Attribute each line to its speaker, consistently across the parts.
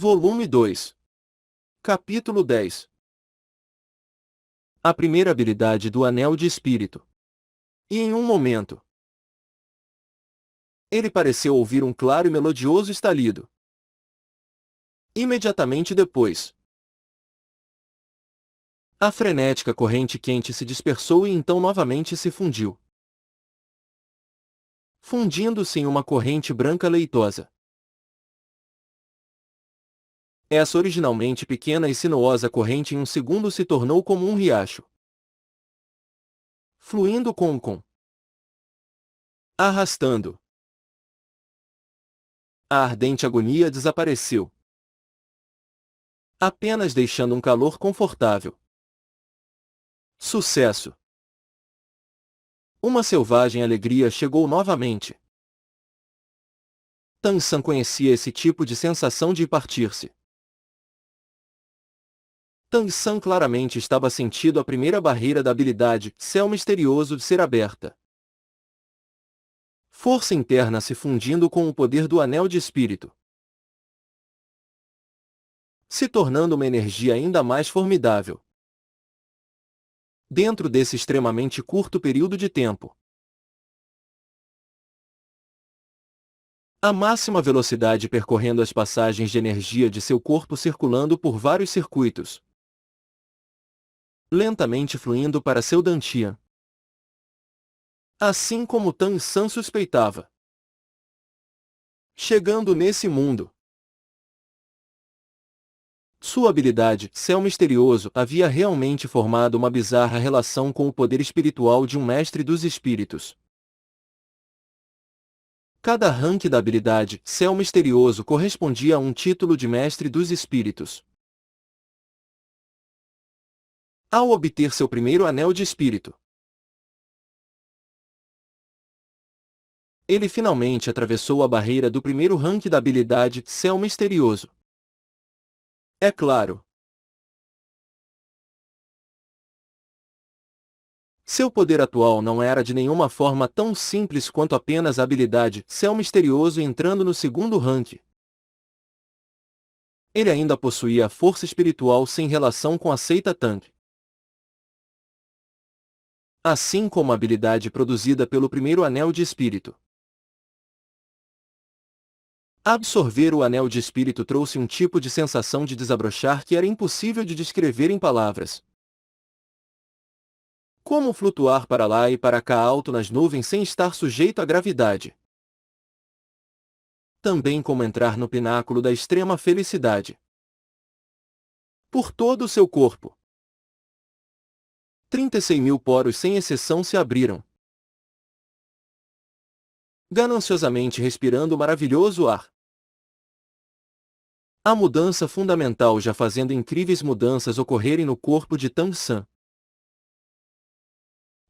Speaker 1: Volume 2. Capítulo 10. A primeira habilidade do Anel de Espírito. E em um momento, ele pareceu ouvir um claro e melodioso estalido. Imediatamente depois, a frenética corrente quente se dispersou e então novamente se fundiu, fundindo-se em uma corrente branca leitosa. Essa originalmente pequena e sinuosa corrente em um segundo se tornou como um riacho, fluindo arrastando. A ardente agonia desapareceu, apenas deixando um calor confortável. Sucesso! Uma selvagem alegria chegou novamente. Tan-san conhecia esse tipo de sensação de partir-se. Tan-san claramente estava sentindo a primeira barreira da habilidade, céu misterioso de ser aberta. Força interna se fundindo com o poder do anel de espírito, se tornando uma energia ainda mais formidável. Dentro desse extremamente curto período de tempo, a máxima velocidade percorrendo as passagens de energia de seu corpo circulando por vários circuitos, lentamente fluindo para seu dantian. Assim como Tan-san suspeitava. Chegando nesse mundo, sua habilidade, céu misterioso, havia realmente formado uma bizarra relação com o poder espiritual de um mestre dos espíritos. Cada rank da habilidade, céu misterioso, correspondia a um título de mestre dos espíritos. Ao obter seu primeiro anel de espírito, ele finalmente atravessou a barreira do primeiro rank da habilidade, céu misterioso. É claro, seu poder atual não era de nenhuma forma tão simples quanto apenas a habilidade, céu misterioso entrando no segundo rank. Ele ainda possuía a força espiritual sem relação com a seita Tang. Assim como a habilidade produzida pelo primeiro anel de espírito. Absorver o anel de espírito trouxe um tipo de sensação de desabrochar que era impossível de descrever em palavras. Como flutuar para lá e para cá alto nas nuvens sem estar sujeito à gravidade. Também como entrar no pináculo da extrema felicidade. Por todo o seu corpo. 36.000 poros sem exceção se abriram. Gananciosamente respirando o maravilhoso ar. A mudança fundamental já fazendo incríveis mudanças ocorrerem no corpo de Tan-san.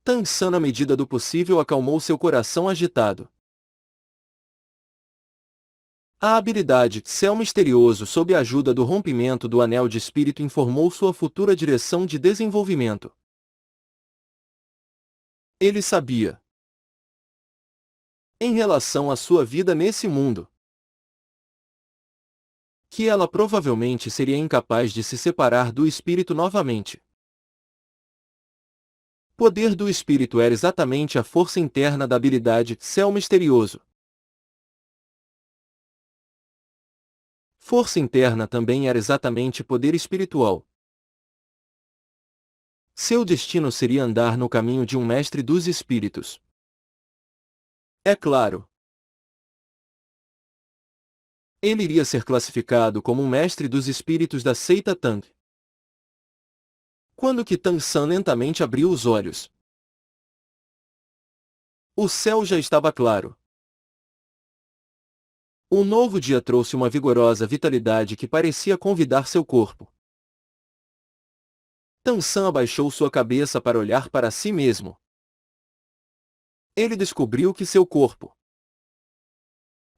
Speaker 1: Tan-san, na medida do possível, acalmou seu coração agitado. A habilidade, céu misterioso, sob a ajuda do rompimento do anel de espírito, informou sua futura direção de desenvolvimento. Ele sabia, em relação à sua vida nesse mundo, que ela provavelmente seria incapaz de se separar do espírito novamente. Poder do espírito era exatamente a força interna da habilidade, céu misterioso. Força interna também era exatamente poder espiritual. Seu destino seria andar no caminho de um mestre dos espíritos. É claro, ele iria ser classificado como um mestre dos espíritos da seita Tang. Quando que Tan-san lentamente abriu os olhos, o céu já estava claro. O novo dia trouxe uma vigorosa vitalidade que parecia convidar seu corpo. Tan-san abaixou sua cabeça para olhar para si mesmo. Ele descobriu que seu corpo,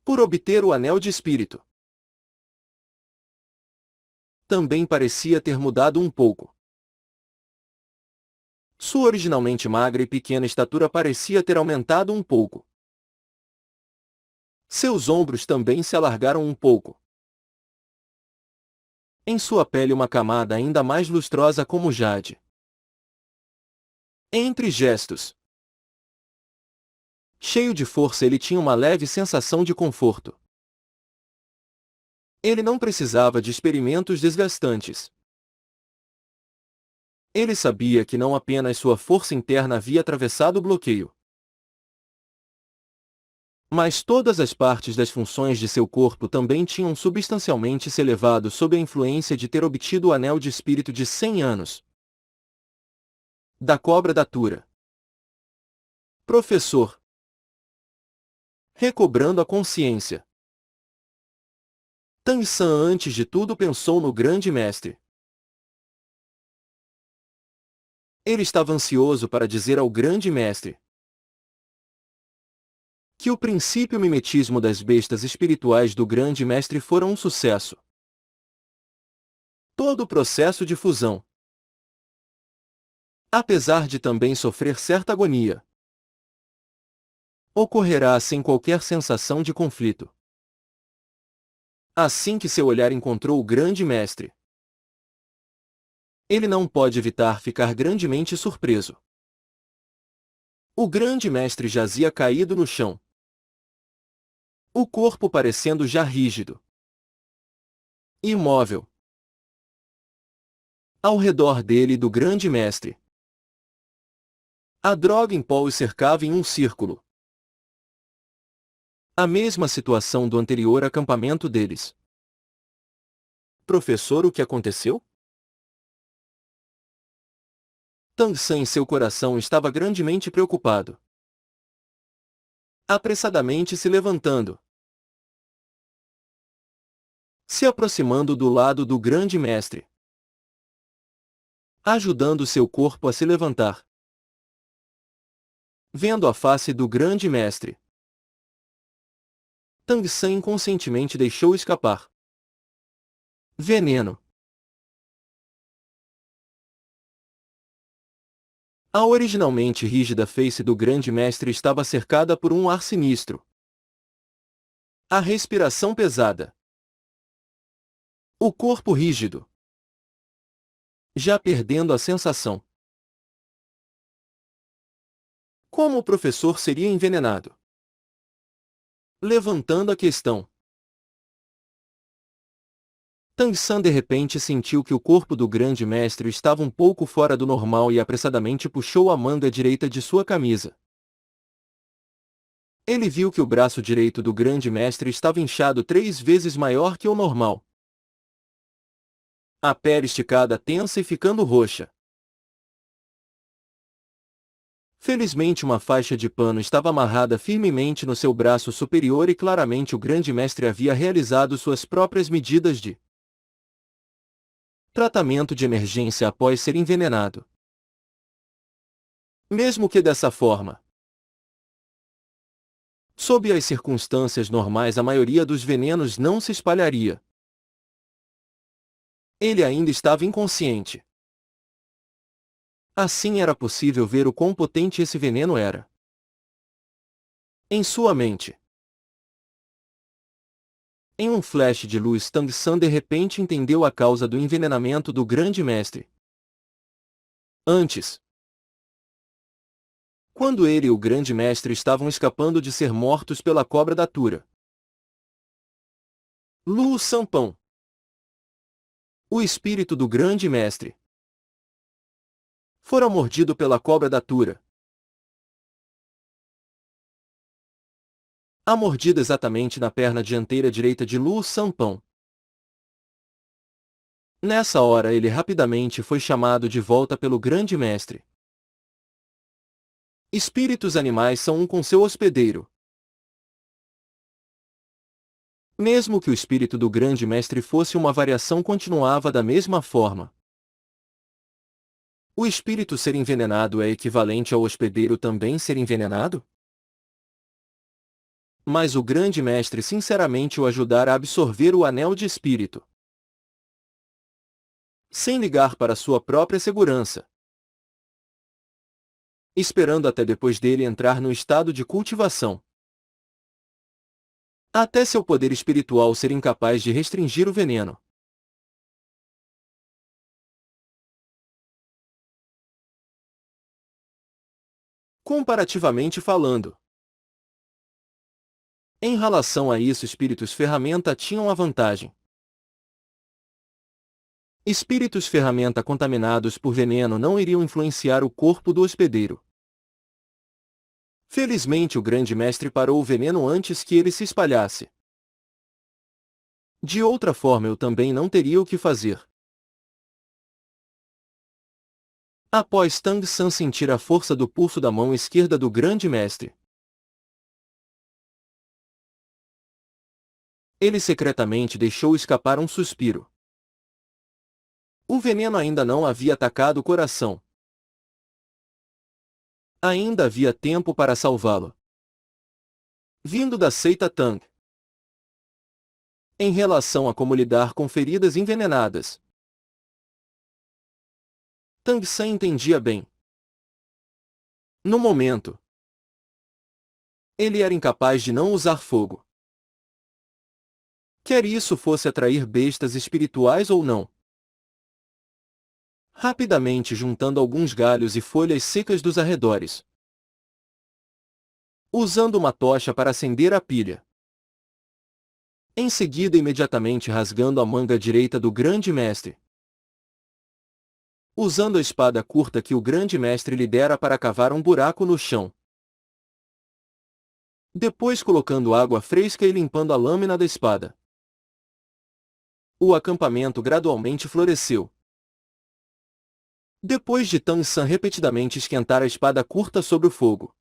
Speaker 1: por obter o anel de espírito, também parecia ter mudado um pouco. Sua originalmente magra e pequena estatura parecia ter aumentado um pouco. Seus ombros também se alargaram um pouco. Em sua pele uma camada ainda mais lustrosa como jade. Entre gestos. Cheio de força, ele tinha uma leve sensação de conforto. Ele não precisava de experimentos desgastantes. Ele sabia que não apenas sua força interna havia atravessado o bloqueio, mas todas as partes das funções de seu corpo também tinham substancialmente se elevado sob a influência de ter obtido o anel de espírito de 100 anos. Da cobra datura. Professor. Recobrando a consciência. Tang San antes de tudo pensou no grande mestre. Ele estava ansioso para dizer ao grande mestre que o princípio mimetismo das bestas espirituais do grande mestre fora um sucesso. Todo o processo de fusão, apesar de também sofrer certa agonia, ocorrerá sem qualquer sensação de conflito. Assim que seu olhar encontrou o grande mestre, ele não pode evitar ficar grandemente surpreso. O grande mestre jazia caído no chão, o corpo parecendo já rígido, imóvel. Ao redor dele e do grande mestre, a droga em pó os cercava em um círculo. A mesma situação do anterior acampamento deles. Professor, o que aconteceu? Tang San em seu coração estava grandemente preocupado. Apressadamente se levantando, se aproximando do lado do grande mestre, ajudando seu corpo a se levantar. Vendo a face do grande mestre, Tang San inconscientemente deixou escapar. Veneno. A originalmente rígida face do grande mestre estava cercada por um ar sinistro. A respiração pesada. O corpo rígido, já perdendo a sensação. Como o professor seria envenenado? Levantando a questão, Tang San de repente sentiu que o corpo do grande mestre estava um pouco fora do normal e apressadamente puxou a manga direita de sua camisa. Ele viu que o braço direito do grande mestre estava inchado 3 vezes maior que o normal. A pele esticada tensa e ficando roxa. Felizmente uma faixa de pano estava amarrada firmemente no seu braço superior e claramente o grande mestre havia realizado suas próprias medidas de tratamento de emergência após ser envenenado. Mesmo que dessa forma, sob as circunstâncias normais a maioria dos venenos não se espalharia. Ele ainda estava inconsciente. Assim era possível ver o quão potente esse veneno era. Em sua mente. Em um flash de luz, Tang San de repente entendeu a causa do envenenamento do grande mestre. Antes, quando ele e o grande mestre estavam escapando de ser mortos pela cobra datura, Lu Sanpão, o espírito do grande mestre, fora mordido pela cobra datura. A mordida exatamente na perna dianteira direita de Lu Sanpão. Nessa hora ele rapidamente foi chamado de volta pelo grande mestre. Espíritos animais são um com seu hospedeiro. Mesmo que o espírito do grande mestre fosse uma variação, continuava da mesma forma. O espírito ser envenenado é equivalente ao hospedeiro também ser envenenado? Mas o grande mestre sinceramente o ajudara a absorver o anel de espírito, sem ligar para sua própria segurança, esperando até depois dele entrar no estado de cultivação, até seu poder espiritual ser incapaz de restringir o veneno. comparativamente falando. Em relação a isso, espíritos ferramenta tinham a vantagem. Espíritos ferramenta contaminados por veneno não iriam influenciar o corpo do hospedeiro. Felizmente o grande mestre parou o veneno antes que ele se espalhasse. De outra forma eu também não teria o que fazer. Após Tang San sentir a força do pulso da mão esquerda do grande mestre, ele secretamente deixou escapar um suspiro. O veneno ainda não havia atacado o coração. Ainda havia tempo para salvá-lo. Vindo da seita Tang. Em relação a como lidar com feridas envenenadas, Tang San entendia bem. No momento, ele era incapaz de não usar fogo. Quer isso fosse atrair bestas espirituais ou não. Rapidamente juntando alguns galhos e folhas secas dos arredores, usando uma tocha para acender a pilha. Em seguida, imediatamente rasgando a manga direita do grande mestre, usando a espada curta que o grande mestre lhe dera para cavar um buraco no chão. Depois colocando água fresca e limpando a lâmina da espada. O acampamento gradualmente floresceu. Depois de Tang San repetidamente esquentar a espada curta sobre o fogo,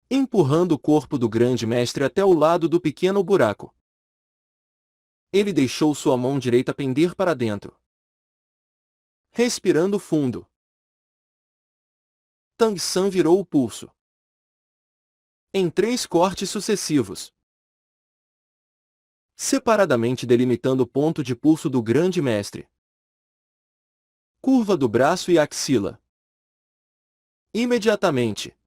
Speaker 1: empurrando o corpo do grande mestre até o lado do pequeno buraco, ele deixou sua mão direita pender para dentro. Respirando fundo, Tang San virou o pulso em 3 cortes sucessivos, separadamente delimitando o ponto de pulso do grande mestre, curva do braço e axila. Imediatamente,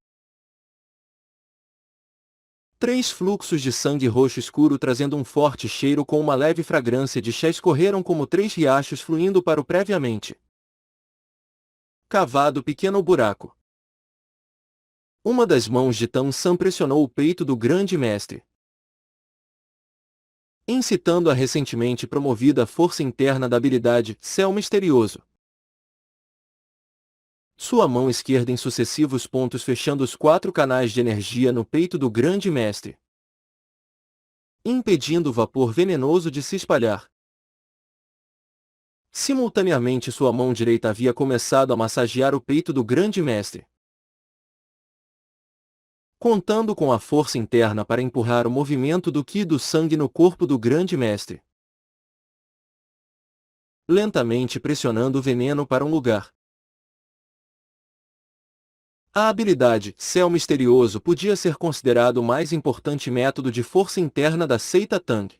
Speaker 1: 3 fluxos de sangue roxo escuro trazendo um forte cheiro com uma leve fragrância de chá escorreram como 3 riachos fluindo para o previamente cavado pequeno buraco. Uma das mãos de Tang San pressionou o peito do grande mestre, incitando a recentemente promovida força interna da habilidade Céu Misterioso. Sua mão esquerda em sucessivos pontos fechando os 4 canais de energia no peito do grande mestre, impedindo o vapor venenoso de se espalhar. Simultaneamente sua mão direita havia começado a massagear o peito do grande mestre, contando com a força interna para empurrar o movimento do Qi do sangue no corpo do grande mestre, lentamente pressionando o veneno para um lugar. A habilidade Céu Misterioso podia ser considerado o mais importante método de força interna da seita Tang.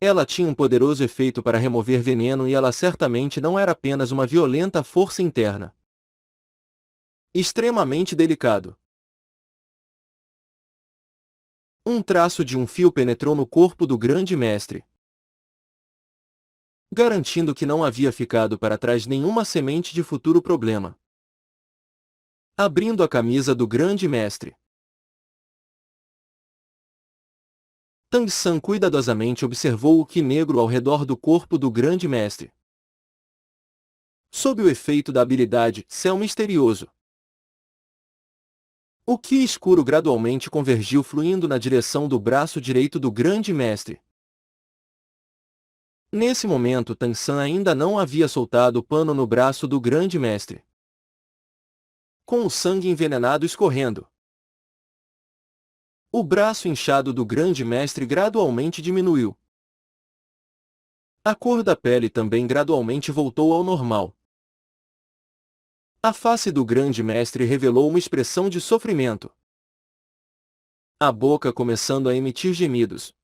Speaker 1: Ela tinha um poderoso efeito para remover veneno e ela certamente não era apenas uma violenta força interna. Extremamente delicado. Um traço de um fio penetrou no corpo do grande mestre, garantindo que não havia ficado para trás nenhuma semente de futuro problema. Abrindo a camisa do grande mestre, Tang San cuidadosamente observou o Qi negro ao redor do corpo do grande mestre. Sob o efeito da habilidade Céu Misterioso, o Qi escuro gradualmente convergiu fluindo na direção do braço direito do grande mestre. Nesse momento Tang San ainda não havia soltado o pano no braço do grande mestre, com o sangue envenenado escorrendo. O braço inchado do grande mestre gradualmente diminuiu. A cor da pele também gradualmente voltou ao normal. A face do grande mestre revelou uma expressão de sofrimento, a boca começando a emitir gemidos.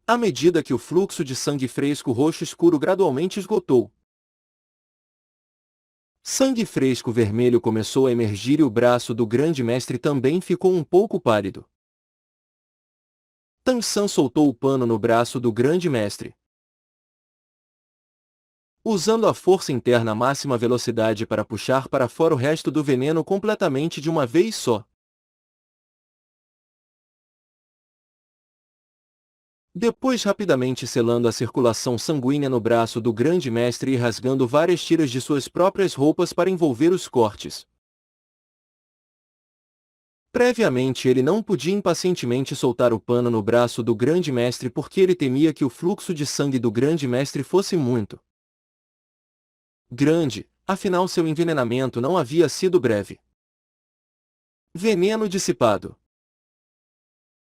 Speaker 1: À medida que o fluxo de sangue fresco roxo escuro gradualmente esgotou, sangue fresco vermelho começou a emergir e o braço do grande mestre também ficou um pouco pálido. Tang San soltou o pano no braço do grande mestre. usando a força interna à máxima velocidade para puxar para fora o resto do veneno completamente de uma vez só. Depois rapidamente selando a circulação sanguínea no braço do grande mestre e rasgando várias tiras de suas próprias roupas para envolver os cortes. Previamente ele não podia impacientemente soltar o pano no braço do grande mestre porque ele temia que o fluxo de sangue do grande mestre fosse muito grande, afinal seu envenenamento não havia sido breve. Veneno dissipado.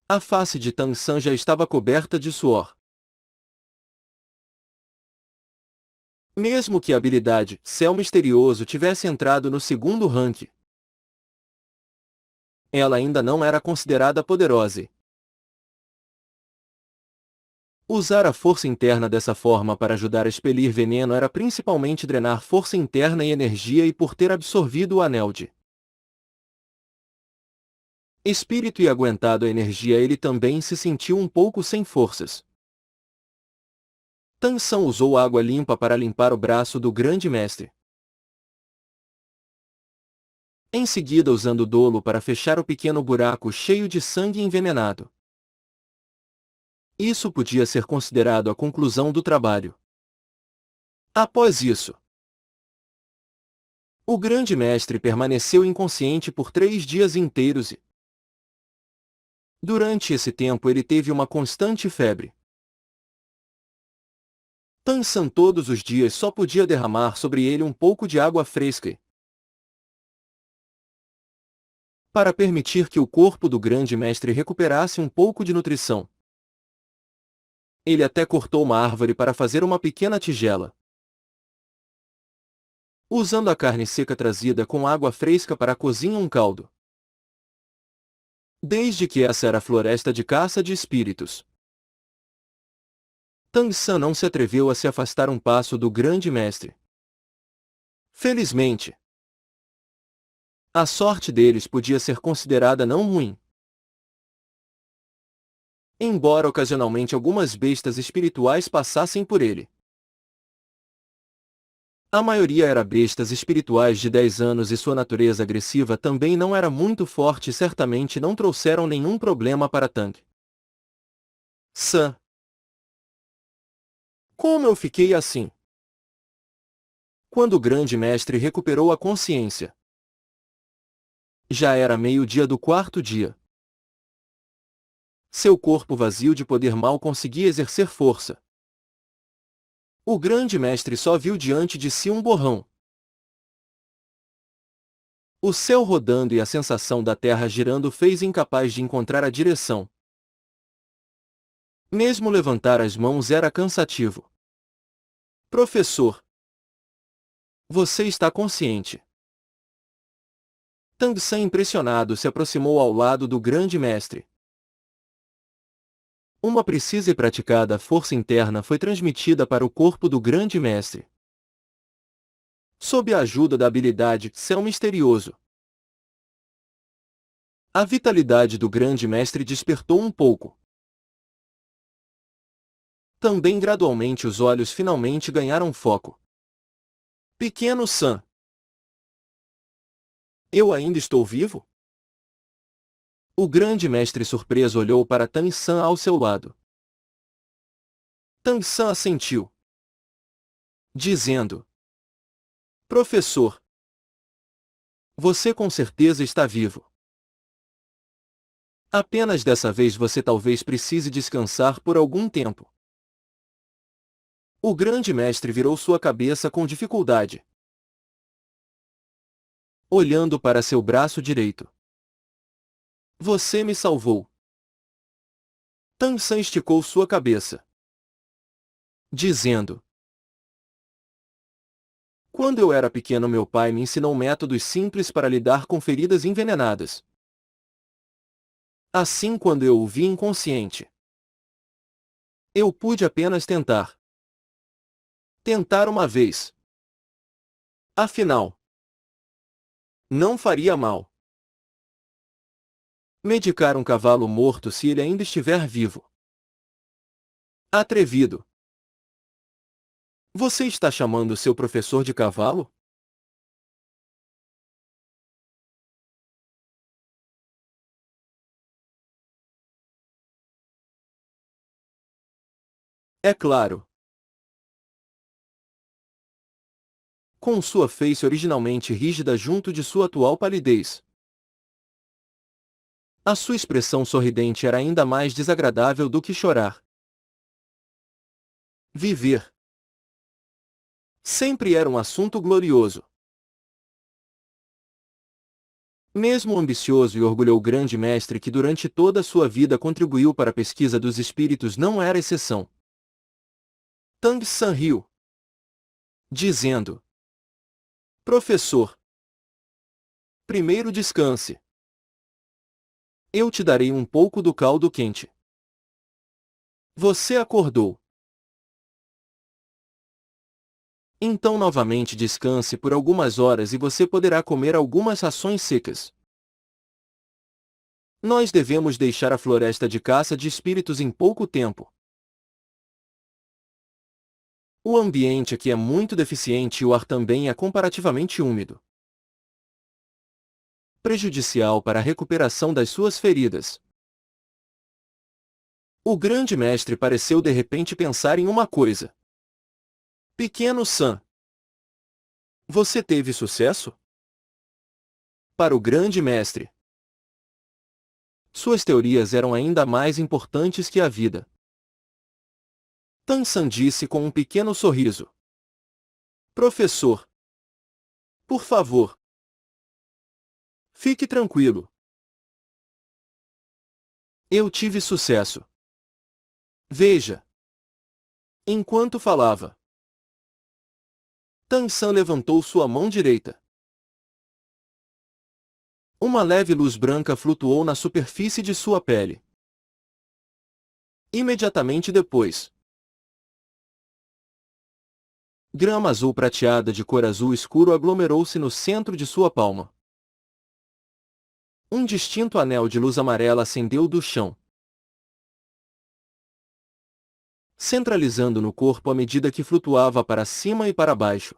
Speaker 1: A face de Tang San já estava coberta de suor. Mesmo que a habilidade Céu Misterioso tivesse entrado no segundo rank, ela ainda não era considerada poderosa. Usar a força interna dessa forma para ajudar a expelir veneno era principalmente drenar força interna e energia e por ter absorvido o anel de espírito e aguentado a energia ele também se sentiu um pouco sem forças. Tang San usou água limpa para limpar o braço do grande mestre. Em seguida usando o dolo para fechar o pequeno buraco cheio de sangue envenenado. Isso podia ser considerado a conclusão do trabalho. Após isso, o grande mestre permaneceu inconsciente por 3 dias inteiros e, durante esse tempo ele teve uma constante febre. Tang San todos os dias só podia derramar sobre ele um pouco de água fresca para permitir que o corpo do grande mestre recuperasse um pouco de nutrição. Ele até cortou uma árvore para fazer uma pequena tigela. Usando a carne seca trazida com água fresca para cozinhar um caldo. Desde que essa era a floresta de caça de espíritos, Tang San não se atreveu a se afastar um passo do grande mestre. Felizmente, a sorte deles podia ser considerada não ruim. Embora ocasionalmente algumas bestas espirituais passassem por ele. A maioria era bestas espirituais de 10 anos e sua natureza agressiva também não era muito forte e certamente não trouxeram nenhum problema para Tang San. Como eu fiquei assim? Quando o grande mestre recuperou a consciência. Já era meio-dia do quarto dia. Seu corpo vazio de poder mal conseguia exercer força. O grande mestre só viu diante de si um borrão. O céu rodando e a sensação da terra girando fez incapaz de encontrar a direção. Mesmo levantar as mãos era cansativo. Professor, você está consciente? Tang San impressionado se aproximou ao lado do grande mestre. Uma precisa e praticada força interna foi transmitida para o corpo do grande mestre. Sob a ajuda da habilidade Céu Misterioso. A vitalidade do grande mestre despertou um pouco. Também gradualmente os olhos finalmente ganharam foco. Pequeno San. Eu ainda estou vivo? O grande mestre surpreso olhou para Tang San ao seu lado. Tang San assentiu, dizendo: Professor, você com certeza está vivo. Apenas dessa vez você talvez precise descansar por algum tempo. O grande mestre virou sua cabeça com dificuldade, olhando para seu braço direito. Você me salvou. Tang San esticou sua cabeça, dizendo: Quando eu era pequeno meu pai me ensinou métodos simples para lidar com feridas envenenadas. Assim quando eu o vi inconsciente, eu pude apenas tentar. Tentar uma vez. Afinal, não faria mal. Medicar um cavalo morto se ele ainda estiver vivo. Atrevido. Você está chamando seu professor de cavalo? É claro. Com sua face originalmente rígida junto de sua atual palidez. A sua expressão sorridente era ainda mais desagradável do que chorar. Viver sempre era um assunto glorioso. Mesmo o ambicioso e orgulhoso grande mestre que durante toda a sua vida contribuiu para a pesquisa dos espíritos não era exceção. Tang San riu, dizendo: Professor, primeiro descanse. Eu te darei um pouco do caldo quente. Você acordou. Então novamente descanse por algumas horas e você poderá comer algumas rações secas. Nós devemos deixar a floresta de caça de espíritos em pouco tempo. O ambiente aqui é muito deficiente e o ar também é comparativamente úmido. Prejudicial para a recuperação das suas feridas. O grande mestre pareceu de repente pensar em uma coisa. Pequeno Sam, você teve sucesso? Para o grande mestre, suas teorias eram ainda mais importantes que a vida. Tan-san disse com um pequeno sorriso. Professor, por favor, fique tranquilo. Eu tive sucesso. Veja. Enquanto falava, Tan-san levantou sua mão direita. Uma leve luz branca flutuou na superfície de sua pele. Imediatamente depois, grama azul prateada de cor azul escuro aglomerou-se no centro de sua palma. Um distinto anel de luz amarela ascendeu do chão, centralizando no corpo à medida que flutuava para cima e para baixo.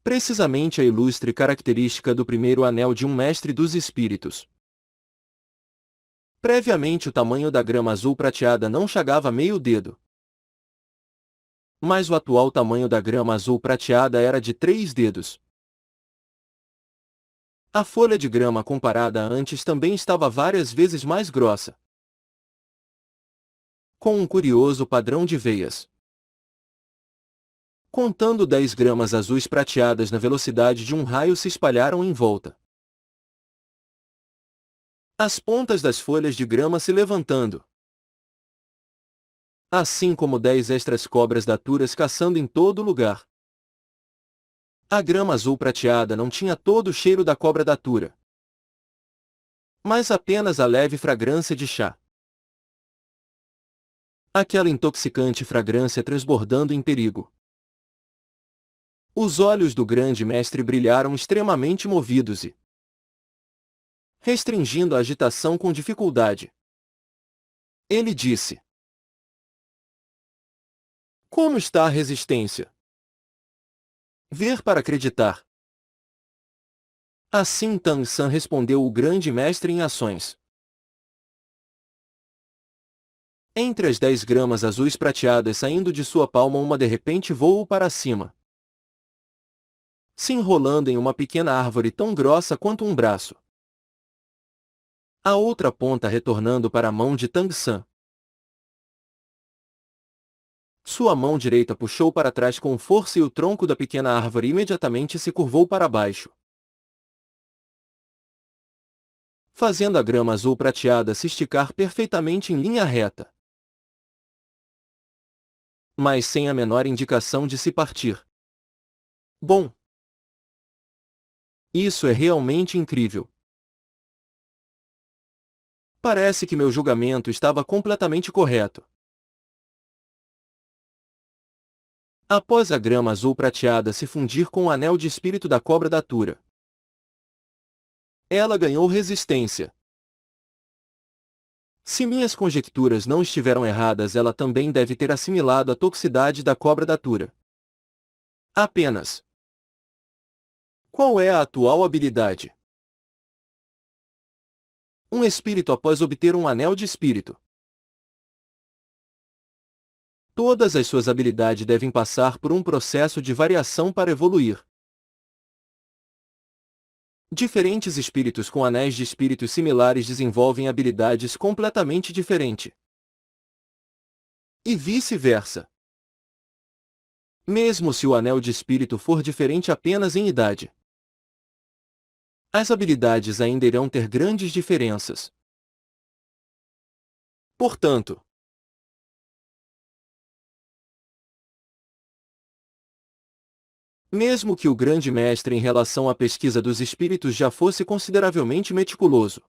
Speaker 1: Precisamente a ilustre característica do primeiro anel de um mestre dos espíritos. Previamente o tamanho da grama azul prateada não chegava a meio dedo. Mas o atual tamanho da grama azul prateada era de 3 dedos. A folha de grama comparada a antes também estava várias vezes mais grossa, com um curioso padrão de veias. Contando 10 gramas azuis prateadas na velocidade de um raio se espalharam em volta. As pontas das folhas de grama se levantando. Assim como 10 extras cobras daturas caçando em todo lugar. A grama azul prateada não tinha todo o cheiro da cobra datura, mas apenas a leve fragrância de chá. Aquela intoxicante fragrância transbordando em perigo. Os olhos do grande mestre brilharam extremamente movidos e, restringindo a agitação com dificuldade, ele disse: Como está a resistência? Ver para acreditar. Assim Tan-san respondeu o grande mestre em ações. Entre as 10 gramas azuis prateadas saindo de sua palma uma de repente voou para cima, se enrolando em uma pequena árvore tão grossa quanto um braço. A outra ponta retornando para a mão de Tang-san. Sua mão direita puxou para trás com força e o tronco da pequena árvore imediatamente se curvou para baixo, fazendo a grama azul prateada se esticar perfeitamente em linha reta, mas sem a menor indicação de se partir. Bom, isso é realmente incrível. Parece que meu julgamento estava completamente correto. Após a grama azul prateada se fundir com o anel de espírito da cobra datura, ela ganhou resistência. Se minhas conjecturas não estiveram erradas, ela também deve ter assimilado a toxicidade da cobra datura. Apenas. Qual é a atual habilidade? Um espírito após obter um anel de espírito. Todas as suas habilidades devem passar por um processo de variação para evoluir. Diferentes espíritos com anéis de espíritos similares desenvolvem habilidades completamente diferentes. E vice-versa. Mesmo se o anel de espírito for diferente apenas em idade, as habilidades ainda irão ter grandes diferenças. Portanto, mesmo que o grande mestre em relação à pesquisa dos espíritos já fosse consideravelmente meticuloso,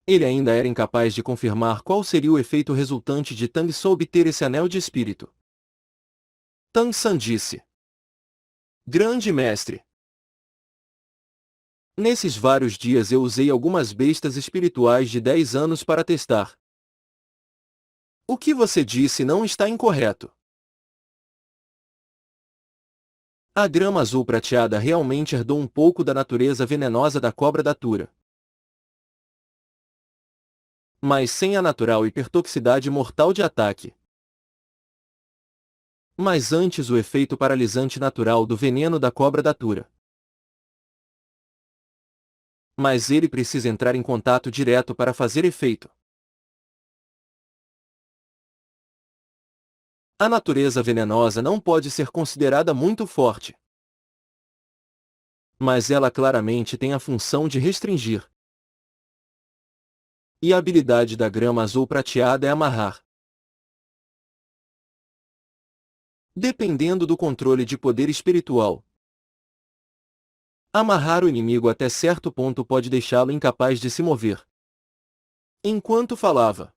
Speaker 1: ele ainda era incapaz de confirmar qual seria o efeito resultante de Tang Sou obter esse anel de espírito. Tang San disse: Grande mestre, nesses vários dias eu usei algumas bestas espirituais de 10 anos para testar. O que você disse não está incorreto. A grama azul prateada realmente herdou um pouco da natureza venenosa da cobra datura, mas sem a natural hipertoxicidade mortal de ataque. Mas antes o efeito paralisante natural do veneno da cobra datura. Mas ele precisa entrar em contato direto para fazer efeito. A natureza venenosa não pode ser considerada muito forte, mas ela claramente tem a função de restringir. E a habilidade da grama azul prateada é amarrar. Dependendo do controle de poder espiritual, amarrar o inimigo até certo ponto pode deixá-lo incapaz de se mover. Enquanto falava,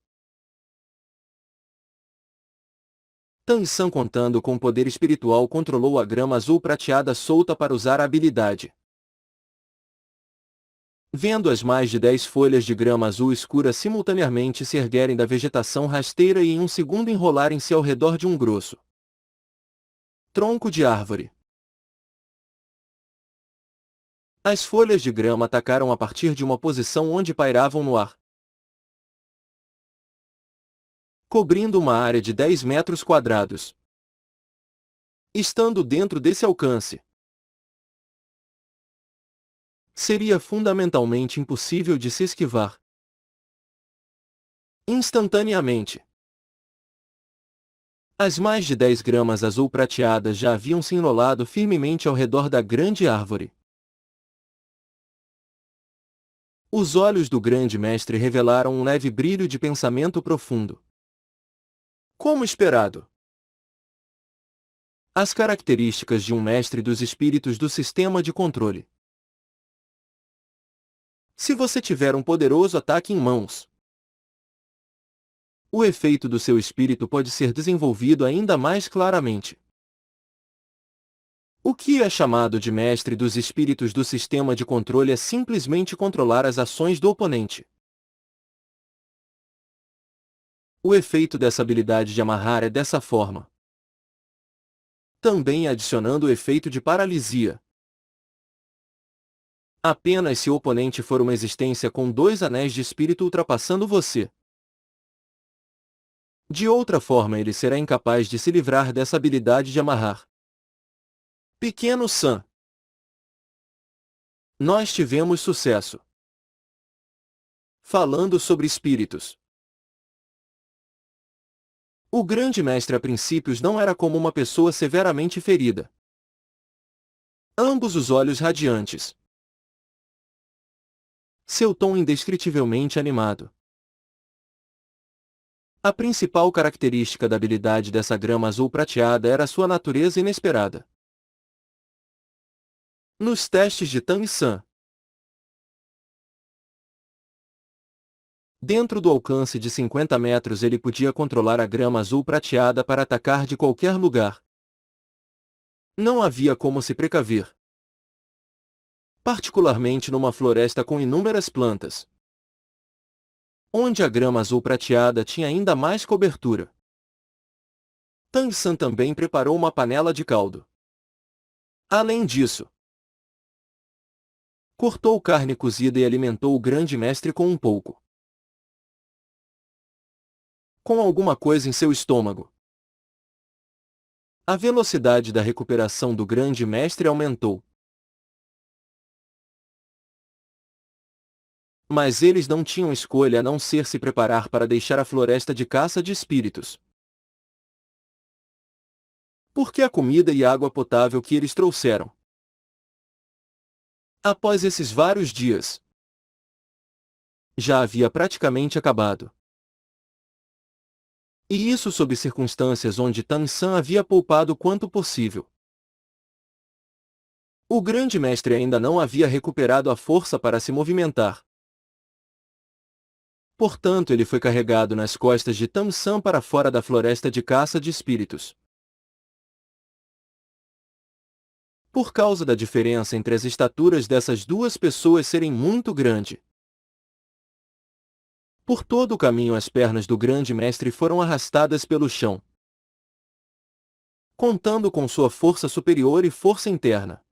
Speaker 1: Tang San, contando com poder espiritual, controlou a grama azul prateada solta para usar a habilidade. Vendo as mais de 10 folhas de grama azul escura simultaneamente se erguerem da vegetação rasteira e em um segundo enrolarem-se ao redor de um grosso tronco de árvore. As folhas de grama atacaram a partir de uma posição onde pairavam no ar, cobrindo uma área de 10 metros quadrados. Estando dentro desse alcance, seria fundamentalmente impossível de se esquivar. Instantaneamente, as mais de 10 gramas azul prateadas já haviam se enrolado firmemente ao redor da grande árvore. Os olhos do grande mestre revelaram um leve brilho de pensamento profundo. Como esperado, as características de um mestre dos espíritos do sistema de controle. Se você tiver um poderoso ataque em mãos, o efeito do seu espírito pode ser desenvolvido ainda mais claramente. O que é chamado de mestre dos espíritos do sistema de controle é simplesmente controlar as ações do oponente. O efeito dessa habilidade de amarrar é dessa forma. Também adicionando o efeito de paralisia. Apenas se o oponente for uma existência com 2 anéis de espírito ultrapassando você. De outra forma ele será incapaz de se livrar dessa habilidade de amarrar. Pequeno San, nós tivemos sucesso falando sobre espíritos. O grande mestre a princípios não era como uma pessoa severamente ferida. Ambos os olhos radiantes. Seu tom indescritivelmente animado. A principal característica da habilidade dessa grama azul prateada era sua natureza inesperada. Nos testes de Tang San, dentro do alcance de 50 metros ele podia controlar a grama azul prateada para atacar de qualquer lugar. Não havia como se precaver, particularmente numa floresta com inúmeras plantas. onde a grama azul prateada tinha ainda mais cobertura. Tang San também preparou uma panela de caldo. Além disso, cortou carne cozida e alimentou o grande mestre com um pouco. Com alguma coisa em seu estômago. A velocidade da recuperação do grande mestre aumentou. Mas eles não tinham escolha a não ser se preparar para deixar a floresta de caça de espíritos. Porque a comida e água potável que eles trouxeram. Após esses vários dias, já havia praticamente acabado. E isso sob circunstâncias onde Tang San havia poupado quanto possível. O grande mestre ainda não havia recuperado a força para se movimentar. Portanto, ele foi carregado nas costas de Tang San para fora da floresta de caça de espíritos. Por causa da diferença entre as estaturas dessas duas pessoas serem muito grande. Por todo o caminho as pernas do grande mestre foram arrastadas pelo chão. Contando com sua força superior e força interna.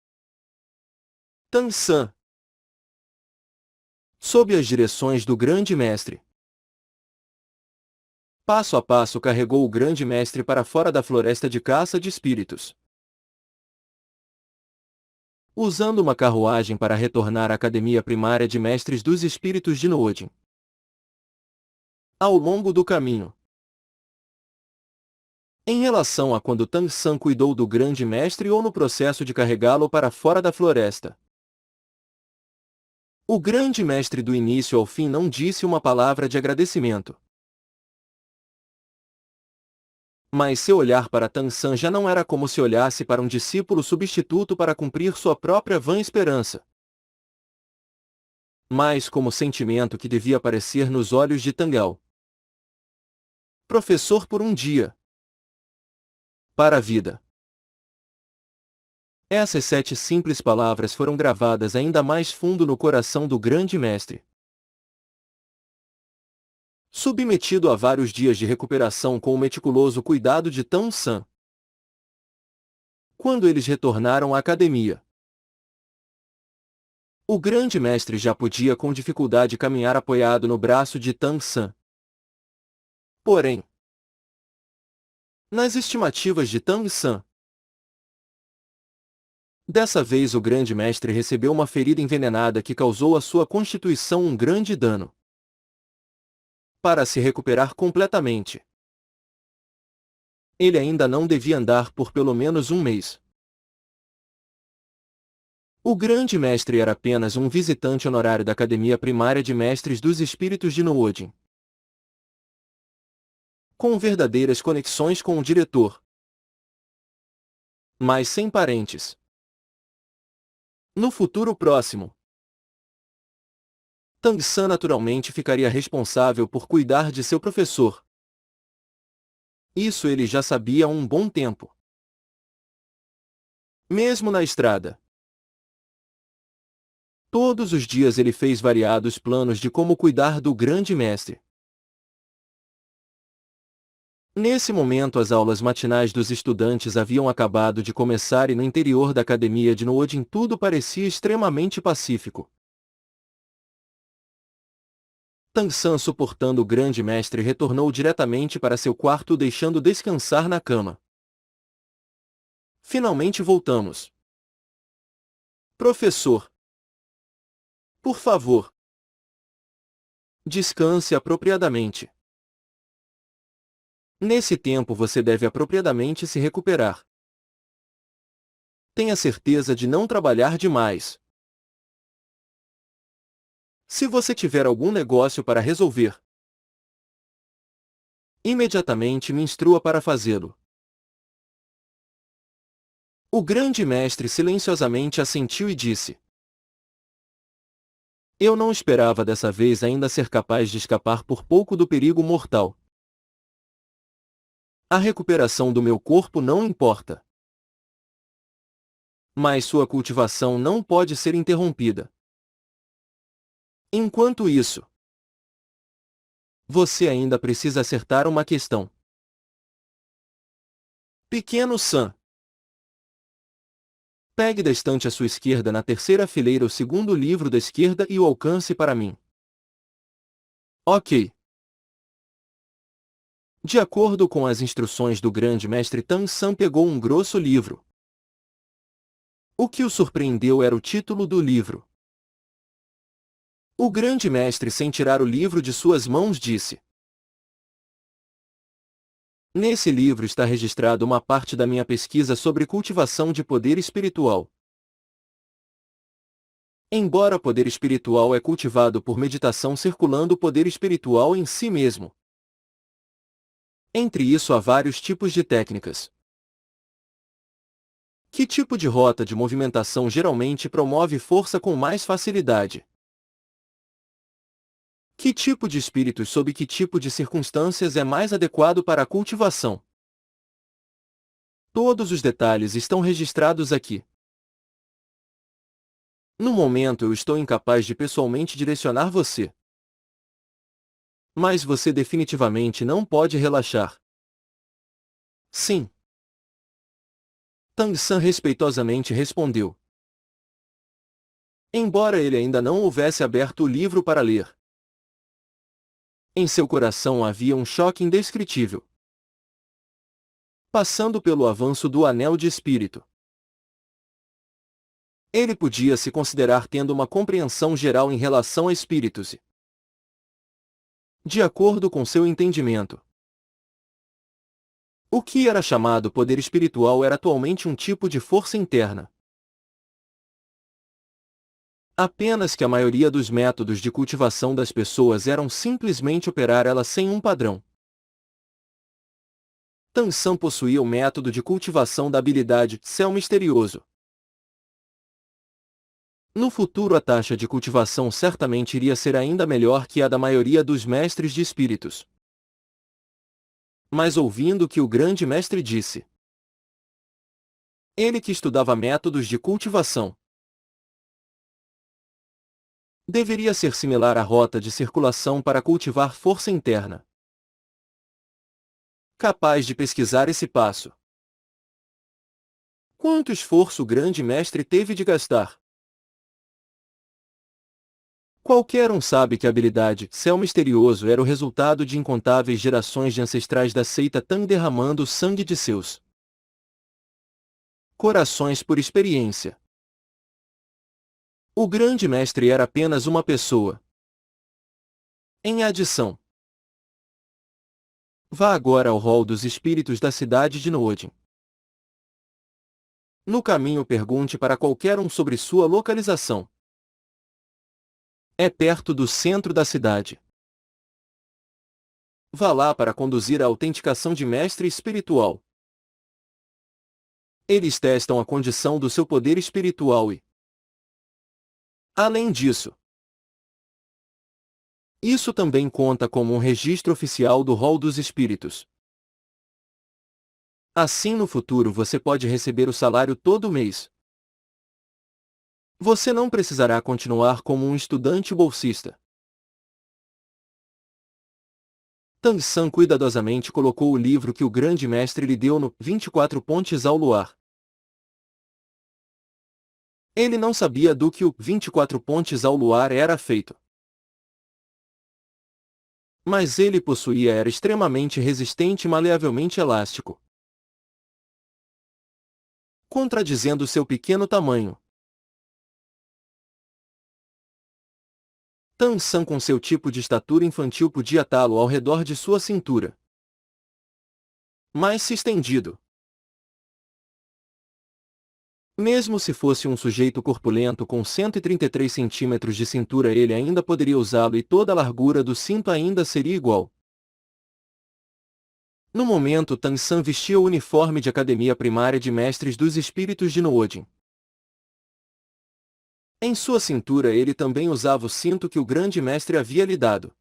Speaker 1: Tang San, sob as direções do grande mestre, passo a passo carregou o grande mestre para fora da floresta de caça de espíritos. Usando uma carruagem para retornar à Academia Primária de Mestres dos Espíritos de Noodin. Ao longo do caminho. Em relação a quando Tang San cuidou do grande mestre ou no processo de carregá-lo para fora da floresta. O grande mestre do início ao fim não disse uma palavra de agradecimento. Mas seu olhar para Tang San já não era como se olhasse para um discípulo substituto para cumprir sua própria vã esperança. Mas como sentimento que devia aparecer nos olhos de Tangal. Professor por um dia. Para a vida. Essas 7 simples palavras foram gravadas ainda mais fundo no coração do grande mestre. Submetido a vários dias de recuperação com o meticuloso cuidado de Tang San. Quando eles retornaram à academia, o grande mestre já podia com dificuldade caminhar apoiado no braço de Tang San. Porém, nas estimativas de Tang San, dessa vez o grande mestre recebeu uma ferida envenenada que causou à sua constituição um grande dano. Para se recuperar completamente, ele ainda não devia andar por pelo menos um mês. O grande mestre era apenas um visitante honorário da Academia Primária de Mestres dos Espíritos de Noodin. Com verdadeiras conexões com o diretor. Mas sem parentes. No futuro próximo, Tang San naturalmente ficaria responsável por cuidar de seu professor. Isso ele já sabia há um bom tempo. Mesmo na estrada. Todos os dias ele fez variados planos de como cuidar do grande mestre. Nesse momento as aulas matinais dos estudantes haviam acabado de começar e no interior da academia de Noodin tudo parecia extremamente pacífico. Tang San, suportando o grande mestre, retornou diretamente para seu quarto deixando descansar na cama. Finalmente voltamos. Professor. Por favor. Descanse apropriadamente. Nesse tempo você deve apropriadamente se recuperar. Tenha certeza de não trabalhar demais. Se você tiver algum negócio para resolver, imediatamente me instrua para fazê-lo. O grande mestre silenciosamente assentiu e disse: Eu não esperava dessa vez ainda ser capaz de escapar por pouco do perigo mortal. A recuperação do meu corpo não importa. Mas sua cultivação não pode ser interrompida. Enquanto isso, Você ainda precisa acertar uma questão. Pequeno Sam. Pegue da estante à sua esquerda na terceira fileira o segundo livro da esquerda e o alcance para mim. Ok. De acordo com as instruções do grande mestre Tang San pegou um grosso livro. O que o surpreendeu era o título do livro. O grande mestre, sem tirar o livro de suas mãos, disse: Nesse livro está registrado uma parte da minha pesquisa sobre cultivação de poder espiritual. Embora poder espiritual é cultivado por meditação circulando o poder espiritual em si mesmo. Entre isso há vários tipos de técnicas. Que tipo de rota de movimentação geralmente promove força com mais facilidade? Que tipo de espíritos sob que tipo de circunstâncias é mais adequado para a cultivação? Todos os detalhes estão registrados aqui. No momento eu estou incapaz de pessoalmente direcionar você. Mas você definitivamente não pode relaxar. Sim. Tang San respeitosamente respondeu. Embora ele ainda não houvesse aberto o livro para ler. Em seu coração havia um choque indescritível. Passando pelo avanço do anel de espírito. Ele podia se considerar tendo uma compreensão geral em relação a espíritos e, de acordo com seu entendimento, o que era chamado poder espiritual era atualmente um tipo de força interna. Apenas que a maioria dos métodos de cultivação das pessoas eram simplesmente operar ela sem um padrão. Tang San possuía o método de cultivação da habilidade Céu Misterioso. No futuro a taxa de cultivação certamente iria ser ainda melhor que a da maioria dos mestres de espíritos. Mas ouvindo o que o grande mestre disse, ele que estudava métodos de cultivação, deveria ser similar à rota de circulação para cultivar força interna. Capaz de pesquisar esse passo. Quanto esforço o grande mestre teve de gastar? Qualquer um sabe que a habilidade Céu Misterioso era o resultado de incontáveis gerações de ancestrais da seita Tang derramando o sangue de seus corações por experiência. O grande mestre era apenas uma pessoa. Em adição, vá agora ao hall dos espíritos da cidade de Noodin. No caminho pergunte para qualquer um sobre sua localização. É perto do centro da cidade. Vá lá para conduzir a autenticação de mestre espiritual. Eles testam a condição do seu poder espiritual e, além disso, isso também conta como um registro oficial do hall dos espíritos. Assim no futuro você pode receber o salário todo mês. Você não precisará continuar como um estudante bolsista. Tang San cuidadosamente colocou o livro que o grande mestre lhe deu no 24 Pontes ao Luar. Ele não sabia do que o 24 Pontes ao Luar era feito. Mas ele possuía era extremamente resistente e maleavelmente elástico. Contradizendo seu pequeno tamanho. Tang San com seu tipo de estatura infantil podia atá-lo ao redor de sua cintura. Mas se estendido. Mesmo se fosse um sujeito corpulento com 133 centímetros de cintura ele ainda poderia usá-lo e toda a largura do cinto ainda seria igual. No momento Tang San vestia o uniforme de academia primária de mestres dos espíritos de Noodin. Em sua cintura ele também usava o cinto que o grande mestre havia lhe dado.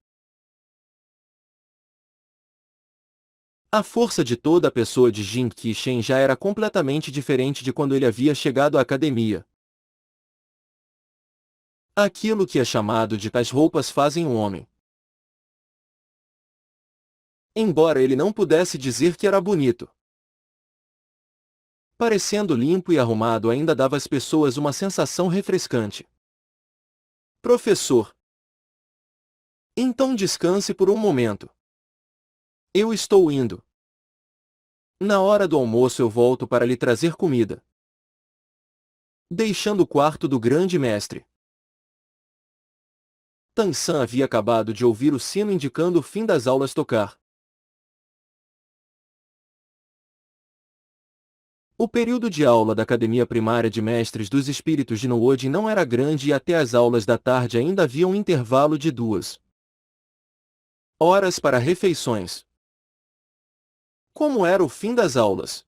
Speaker 1: A força de toda a pessoa de Jin Qishen já era completamente diferente de quando ele havia chegado à academia. Aquilo que é chamado de "tais roupas fazem um homem". Embora ele não pudesse dizer que era bonito. Parecendo limpo e arrumado, ainda dava às pessoas uma sensação refrescante. Professor. Então descanse por um momento. Eu estou indo. Na hora do almoço eu volto para lhe trazer comida. Deixando o quarto do grande mestre. Tan-san havia acabado de ouvir o sino indicando o fim das aulas tocar. O período de aula da Academia Primária de Mestres dos Espíritos de Noodi não era grande e até as aulas da tarde ainda havia um intervalo de 2 horas para refeições. Como era o fim das aulas?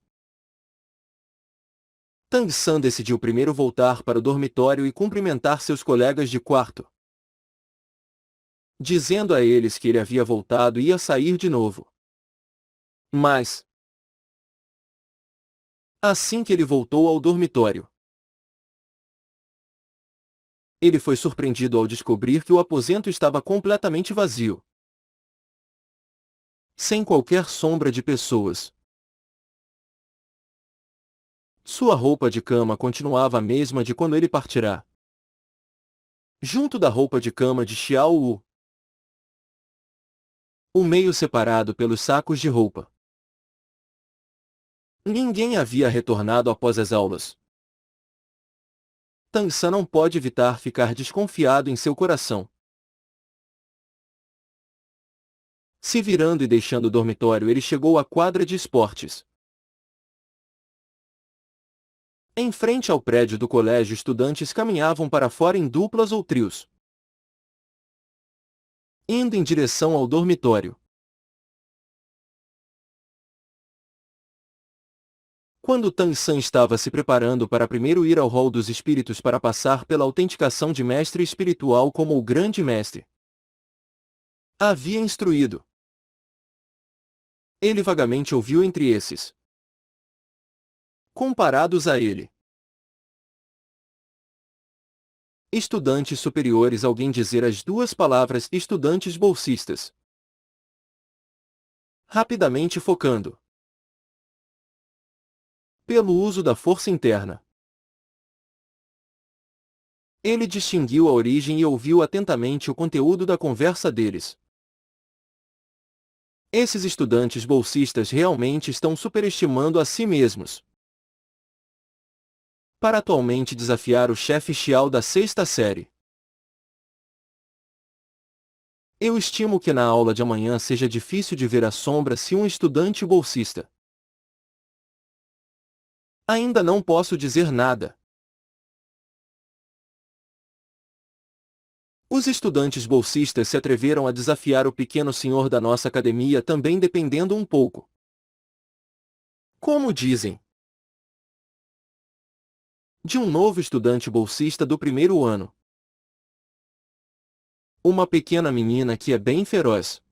Speaker 1: Tang-san decidiu primeiro voltar para o dormitório e cumprimentar seus colegas de quarto, dizendo a eles que ele havia voltado e ia sair de novo. Mas, assim que ele voltou ao dormitório, ele foi surpreendido ao descobrir que o aposento estava completamente vazio, sem qualquer sombra de pessoas. Sua roupa de cama continuava a mesma de quando ele partirá. Junto da roupa de cama de Xiao Wu, o meio separado pelos sacos de roupa. Ninguém havia retornado após as aulas. Tan-san não pode evitar ficar desconfiado em seu coração. Se virando e deixando o dormitório, ele chegou à quadra de esportes. Em frente ao prédio do colégio, estudantes caminhavam para fora em duplas ou trios, indo em direção ao dormitório. Quando Tan-san estava se preparando para primeiro ir ao hall dos espíritos para passar pela autenticação de mestre espiritual como o grande mestre havia instruído, ele vagamente ouviu entre esses, comparados a ele, estudantes superiores, alguém dizer as duas palavras estudantes bolsistas. Rapidamente focando pelo uso da força interna. Ele distinguiu a origem e ouviu atentamente o conteúdo da conversa deles. Esses estudantes bolsistas realmente estão superestimando a si mesmos para atualmente desafiar o chefe Xiao da sexta série. Eu estimo que na aula de amanhã seja difícil de ver a sombra se um estudante bolsista. Ainda não posso dizer nada. Os estudantes bolsistas se atreveram a desafiar o pequeno senhor da nossa academia, também dependendo um pouco. Como dizem, de um novo estudante bolsista do primeiro ano. Uma pequena menina que é bem feroz,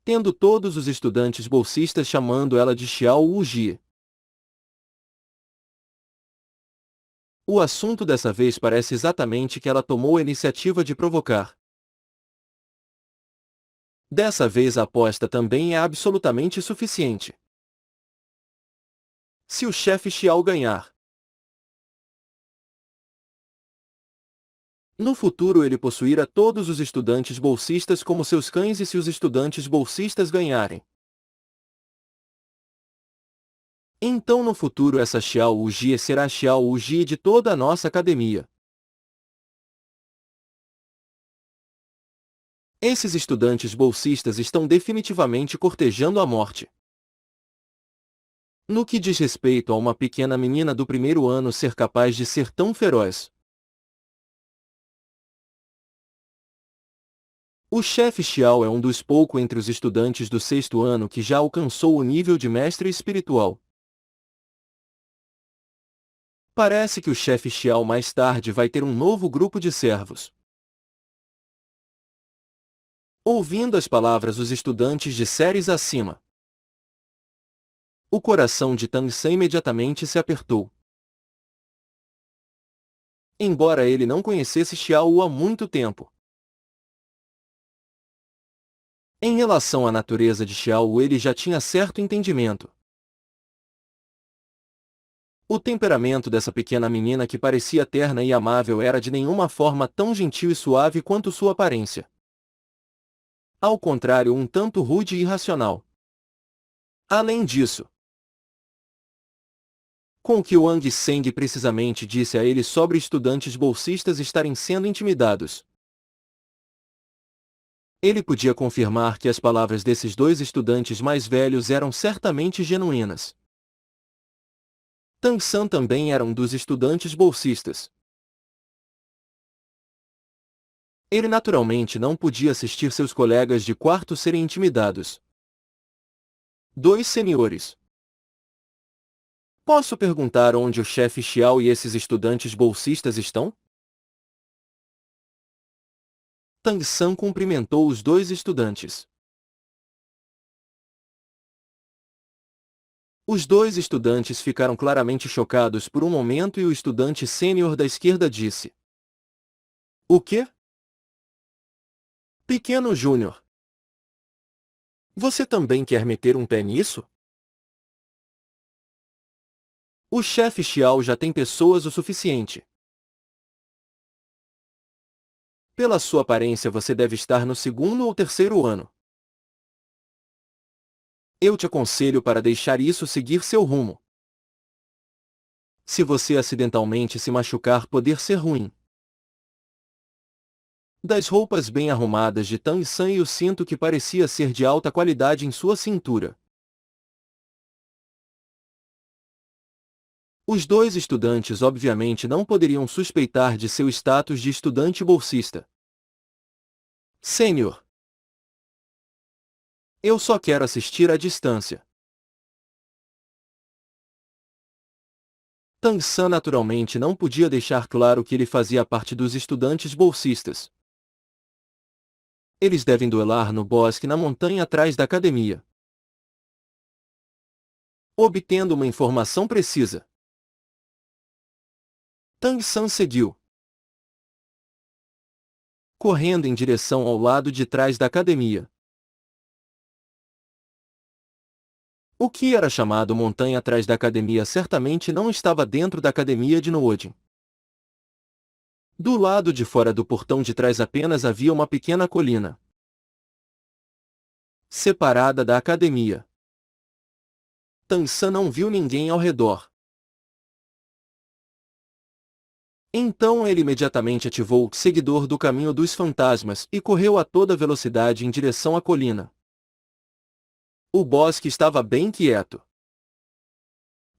Speaker 1: tendo todos os estudantes bolsistas chamando ela de Xiao Wuji. O assunto dessa vez parece exatamente que ela tomou a iniciativa de provocar. Dessa vez a aposta também é absolutamente suficiente. Se o chefe Xiao ganhar, no futuro ele possuirá todos os estudantes bolsistas como seus cães, e se os estudantes bolsistas ganharem, então no futuro essa Xiao Wuji será a Xiao Wuji de toda a nossa academia. Esses estudantes bolsistas estão definitivamente cortejando a morte. No que diz respeito a uma pequena menina do primeiro ano ser capaz de ser tão feroz, o chefe Xiao é um dos poucos entre os estudantes do sexto ano que já alcançou o nível de mestre espiritual. Parece que o chefe Xiao mais tarde vai ter um novo grupo de servos. Ouvindo as palavras dos estudantes de séries acima, o coração de Tang-san imediatamente se apertou. Embora ele não conhecesse Xiao há muito tempo, Em relação à natureza de Xiao, ele já tinha certo entendimento. O temperamento dessa pequena menina que parecia terna e amável era de nenhuma forma tão gentil e suave quanto sua aparência. Ao contrário, um tanto rude e irracional. Além disso, com o que Wang Seng precisamente disse a ele sobre estudantes bolsistas estarem sendo intimidados, ele podia confirmar que as palavras desses dois estudantes mais velhos eram certamente genuínas. Tang San também era um dos estudantes bolsistas. Ele naturalmente não podia assistir seus colegas de quarto serem intimidados. Dois senhores. Posso perguntar onde o chefe Xiao e esses estudantes bolsistas estão? Tang San cumprimentou os dois estudantes. Os dois estudantes ficaram claramente chocados por um momento e o estudante sênior da esquerda disse: O quê? Pequeno Júnior. Você também quer meter um pé nisso? O chefe Xiao já tem pessoas o suficiente. Pela sua aparência você deve estar no segundo ou terceiro ano. Eu te aconselho para deixar isso seguir seu rumo. Se você acidentalmente se machucar, poder ser ruim. Das roupas bem arrumadas de Tang San e o cinto que parecia ser de alta qualidade em sua cintura. Os dois estudantes obviamente não poderiam suspeitar de seu status de estudante bolsista. Sênior. Eu só quero assistir à distância. Tang San naturalmente não podia deixar claro que ele fazia parte dos estudantes bolsistas. Eles devem duelar no bosque na montanha atrás da academia. Obtendo uma informação precisa. Tang San seguiu, correndo em direção ao lado de trás da academia. O que era chamado montanha atrás da academia certamente não estava dentro da academia de Noodin. Do lado de fora do portão de trás apenas havia uma pequena colina, separada da academia. Tang San não viu ninguém ao redor. Então ele imediatamente ativou o seguidor do caminho dos fantasmas e correu a toda velocidade em direção à colina. O bosque estava bem quieto,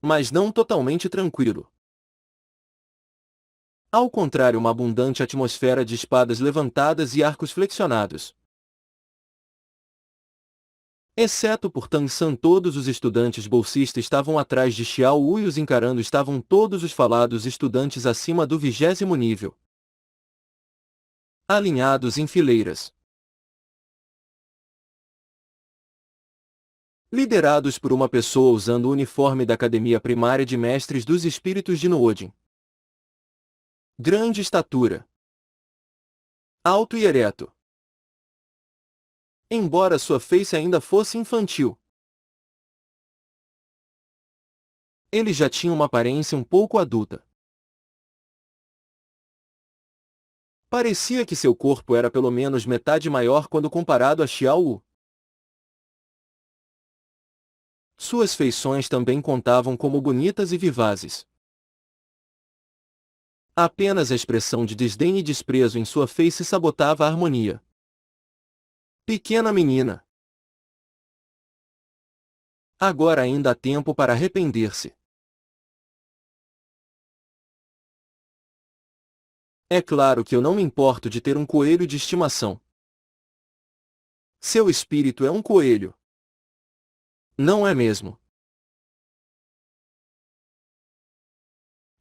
Speaker 1: mas não totalmente tranquilo. Ao contrário, uma abundante atmosfera de espadas levantadas e arcos flexionados. Exceto por Tang San, todos os estudantes bolsistas estavam atrás de Xiao Wu e os encarando estavam todos os falados estudantes acima do 20º nível, alinhados em fileiras, liderados por uma pessoa usando o uniforme da Academia Primária de Mestres dos Espíritos de Noodin. Grande estatura, alto e ereto. Embora sua face ainda fosse infantil, ele já tinha uma aparência um pouco adulta. Parecia que seu corpo era pelo menos metade maior quando comparado a Xiao Wu. Suas feições também contavam como bonitas e vivazes. Apenas a expressão de desdém e desprezo em sua face sabotava a harmonia. Pequena menina. Agora ainda há tempo para arrepender-se. É claro que eu não me importo de ter um coelho de estimação. Seu espírito é um coelho. Não é mesmo?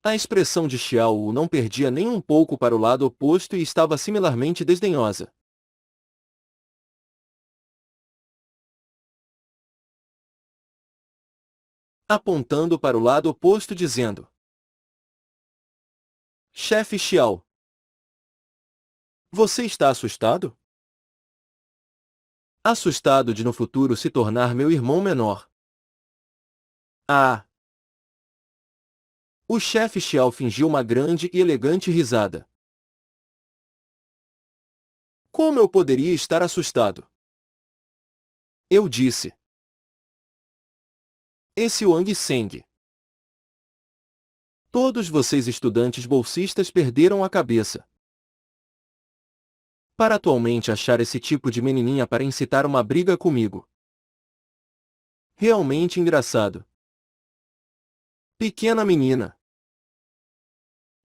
Speaker 1: A expressão de Xiao Wu não perdia nem um pouco para o lado oposto e estava similarmente desdenhosa. Apontando para o lado oposto dizendo: Chefe Xiao, você está assustado? assustado de no futuro se tornar meu irmão menor. Ah! O chefe Xiao fingiu uma grande e elegante risada. Como eu poderia estar assustado? Eu disse. Esse Wang Seng. Todos vocês estudantes bolsistas perderam a cabeça. Para atualmente achar esse tipo de menininha para incitar uma briga comigo. Realmente engraçado. Pequena menina.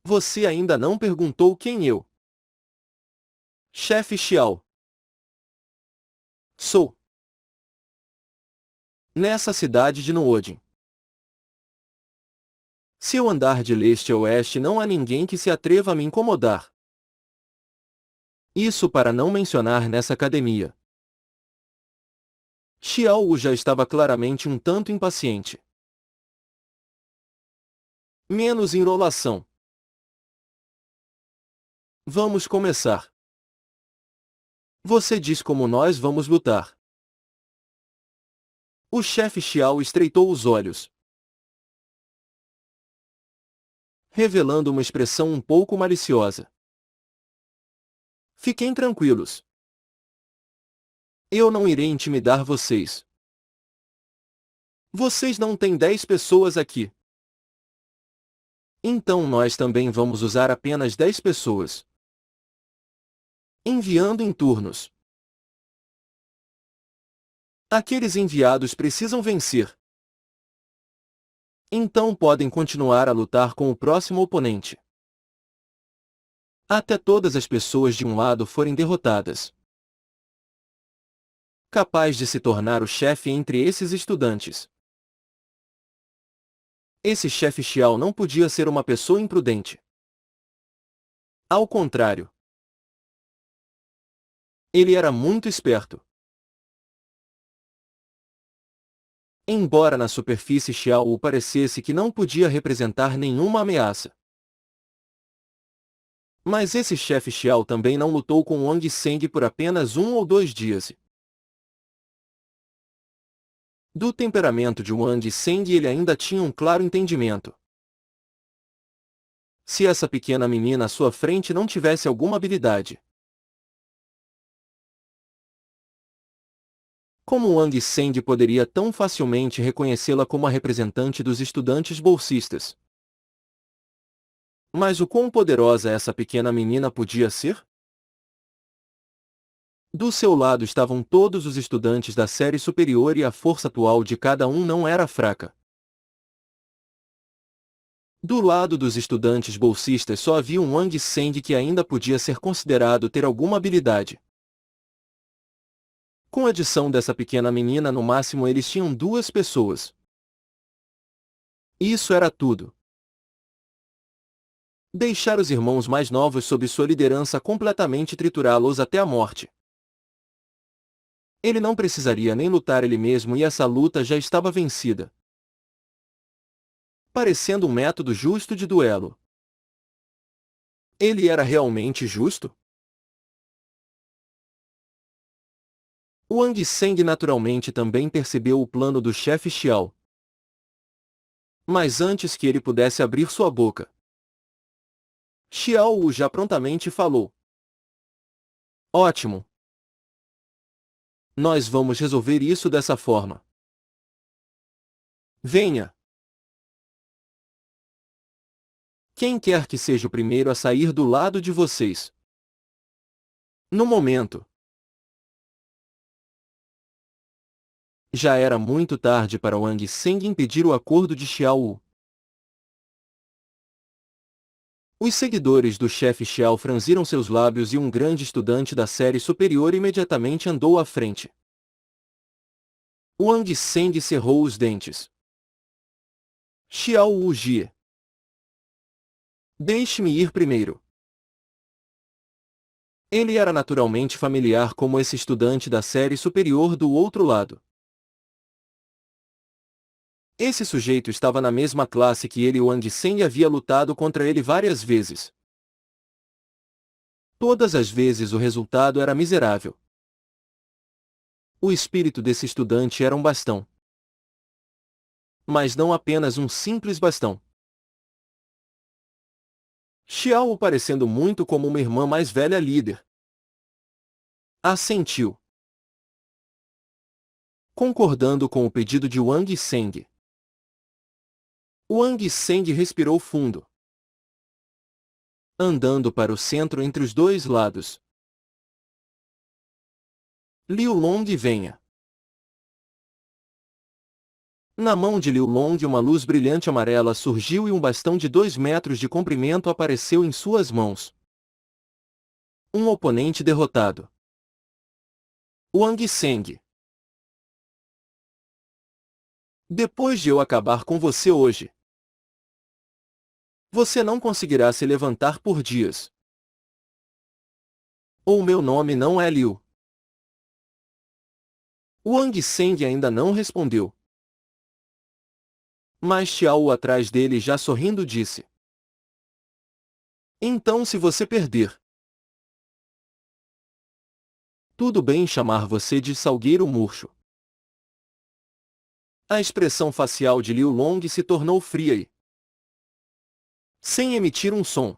Speaker 1: Você ainda não perguntou quem eu. Chefe Xiao. Sou. Nessa cidade de Nuodin. Se eu andar de leste a oeste não há ninguém que se atreva a me incomodar. Isso para não mencionar nessa academia. Xiao Wu já estava claramente um tanto impaciente. Menos enrolação. Vamos começar. Você diz como nós vamos lutar. O chefe Xiao estreitou os olhos, revelando uma expressão um pouco maliciosa. Fiquem tranquilos. Eu não irei intimidar vocês. Vocês não têm 10 pessoas aqui. Então nós também vamos usar apenas 10 pessoas. Enviando em turnos. Aqueles enviados precisam vencer. Então podem continuar a lutar com o próximo oponente. Até todas as pessoas de um lado forem derrotadas. Capaz de se tornar o chefe entre esses estudantes. Esse chefe Xiao não podia ser uma pessoa imprudente. Ao contrário. Ele era muito esperto. Embora na superfície Xiao Wu parecesse que não podia representar nenhuma ameaça. Mas esse chefe Xiao também não lutou com Wang Seng por apenas 1 ou 2 dias. Do temperamento de Wang Seng ele ainda tinha um claro entendimento. Se essa pequena menina à sua frente não tivesse alguma habilidade. Como Wang Seng poderia tão facilmente reconhecê-la como a representante dos estudantes bolsistas? Mas o quão poderosa essa pequena menina podia ser? Do seu lado estavam todos os estudantes da série superior e a força atual de cada um não era fraca. Do lado dos estudantes bolsistas só havia um Wang Seng que ainda podia ser considerado ter alguma habilidade. Com a adição dessa pequena menina no máximo eles tinham 2 pessoas. Isso era tudo. Deixar os irmãos mais novos sob sua liderança completamente triturá-los até a morte. Ele não precisaria nem lutar ele mesmo e essa luta já estava vencida. Parecendo um método justo de duelo. Ele era realmente justo? Wang Seng naturalmente também percebeu o plano do chefe Xiao. Mas antes que ele pudesse abrir sua boca, Xiao Wu já prontamente falou. Ótimo. Nós vamos resolver isso dessa forma. Venha. Quem quer que seja o primeiro a sair do lado de vocês. No momento. Já era muito tarde para Wang Seng impedir o acordo de Xiao Wu. Os seguidores do chefe Xiao franziram seus lábios e um grande estudante da série superior imediatamente andou à frente. Wang Seng cerrou os dentes. Xiao Wu Jie. Deixe-me ir primeiro. Ele era naturalmente familiar como esse estudante da série superior do outro lado. Esse sujeito estava na mesma classe que ele e Wang Seng havia lutado contra ele várias vezes. Todas as vezes o resultado era miserável. O espírito desse estudante era um bastão. Mas não apenas um simples bastão. Xiao, parecendo muito como uma irmã mais velha líder, assentiu, concordando com o pedido de Wang Seng. Wang Seng respirou fundo, andando para o centro entre os dois lados. Liu Long, venha. Na mão de Liu Long uma luz brilhante amarela surgiu e um bastão de 2 metros de comprimento apareceu em suas mãos. Um oponente derrotado. Wang Seng. Depois de eu acabar com você hoje, você não conseguirá se levantar por dias. Ou meu nome não é Liu. Wang Seng ainda não respondeu. Mas Xiao atrás dele já sorrindo disse. Então se você perder, tudo bem chamar você de Salgueiro Murcho. A expressão facial de Liu Long se tornou fria e, sem emitir um som,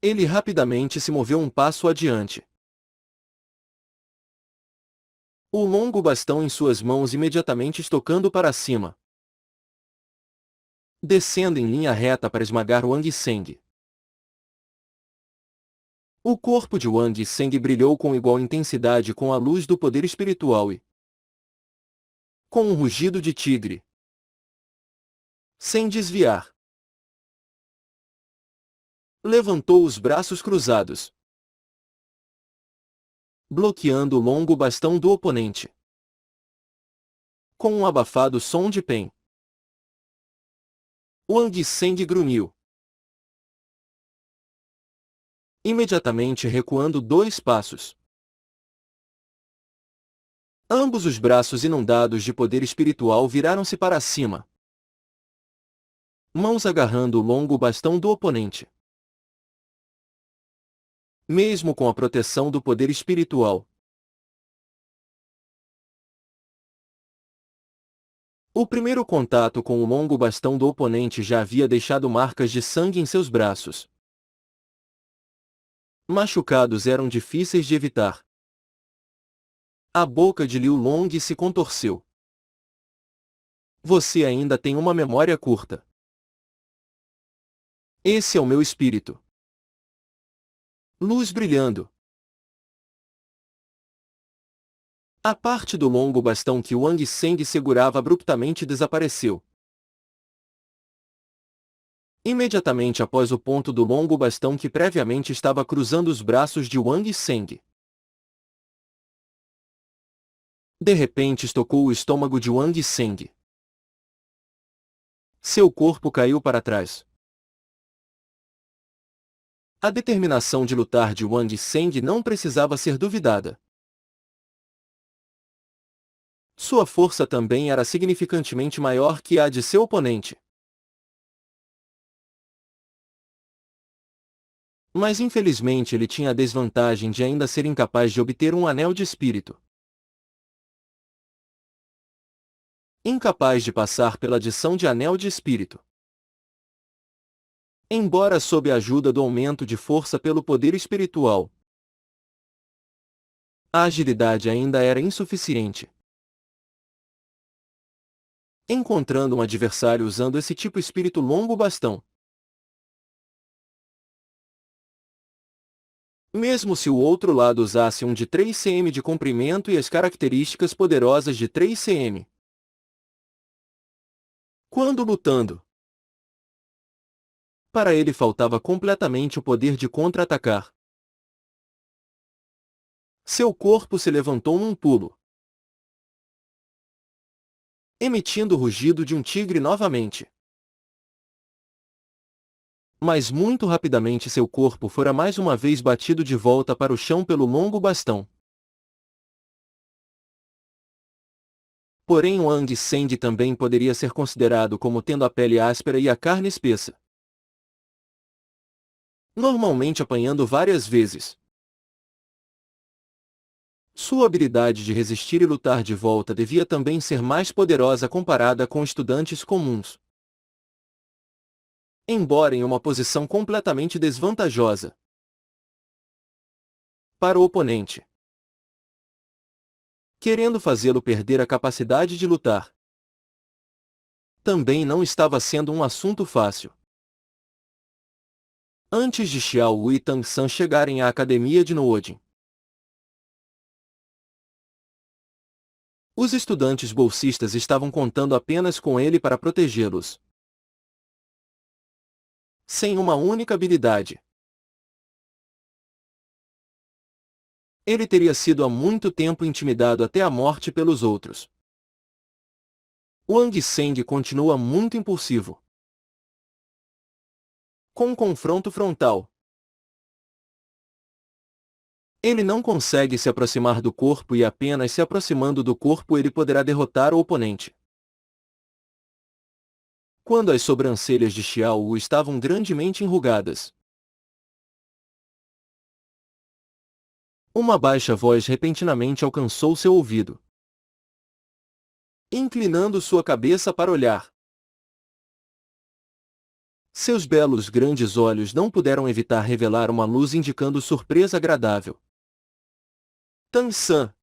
Speaker 1: ele rapidamente se moveu um passo adiante. O longo bastão em suas mãos imediatamente estocando para cima, descendo em linha reta para esmagar Wang Seng. O corpo de Wang Seng brilhou com igual intensidade com a luz do poder espiritual e, com um rugido de tigre, sem desviar, levantou os braços cruzados, bloqueando o longo bastão do oponente. Com um abafado som de pen, Wang Seng grunhiu, imediatamente recuando 2 passos. Ambos os braços inundados de poder espiritual viraram-se para cima, mãos agarrando o longo bastão do oponente. Mesmo com a proteção do poder espiritual, o primeiro contato com o longo bastão do oponente já havia deixado marcas de sangue em seus braços. Machucados eram difíceis de evitar. A boca de Liu Long se contorceu. Você ainda tem uma memória curta. Esse é o meu espírito. Luz brilhando. A parte do longo bastão que Wang Seng segurava abruptamente desapareceu. Imediatamente após o ponto do longo bastão que previamente estava cruzando os braços de Wang Seng. De repente estocou o estômago de Wang Seng. Seu corpo caiu para trás. A determinação de lutar de Wang Seng não precisava ser duvidada. Sua força também era significantemente maior que a de seu oponente. Mas infelizmente ele tinha a desvantagem de ainda ser incapaz de obter um anel de espírito. Incapaz de passar pela adição de anel de espírito. Embora sob a ajuda do aumento de força pelo poder espiritual, a agilidade ainda era insuficiente. Encontrando um adversário usando esse tipo espírito longo bastão, mesmo se o outro lado usasse um de 3 cm de comprimento e as características poderosas de 3 cm. Quando lutando, para ele faltava completamente o poder de contra-atacar. Seu corpo se levantou num pulo, emitindo o rugido de um tigre novamente. Mas muito rapidamente seu corpo fora mais uma vez batido de volta para o chão pelo longo bastão. Porém Wang Seng também poderia ser considerado como tendo a pele áspera e a carne espessa. Normalmente apanhando várias vezes. Sua habilidade de resistir e lutar de volta devia também ser mais poderosa comparada com estudantes comuns. Embora em uma posição completamente desvantajosa para o oponente, querendo fazê-lo perder a capacidade de lutar. Também não estava sendo um assunto fácil. Antes de Xiao Wu e Tang San chegarem à academia de Noodin, os estudantes bolsistas estavam contando apenas com ele para protegê-los. Sem uma única habilidade, ele teria sido há muito tempo intimidado até a morte pelos outros. Wang Seng continua muito impulsivo. Com um confronto frontal, ele não consegue se aproximar do corpo e apenas se aproximando do corpo ele poderá derrotar o oponente. Quando as sobrancelhas de Xiao Wu estavam grandemente enrugadas, uma baixa voz repentinamente alcançou seu ouvido. Inclinando sua cabeça para olhar, seus belos grandes olhos não puderam evitar revelar uma luz indicando surpresa agradável. Tang San,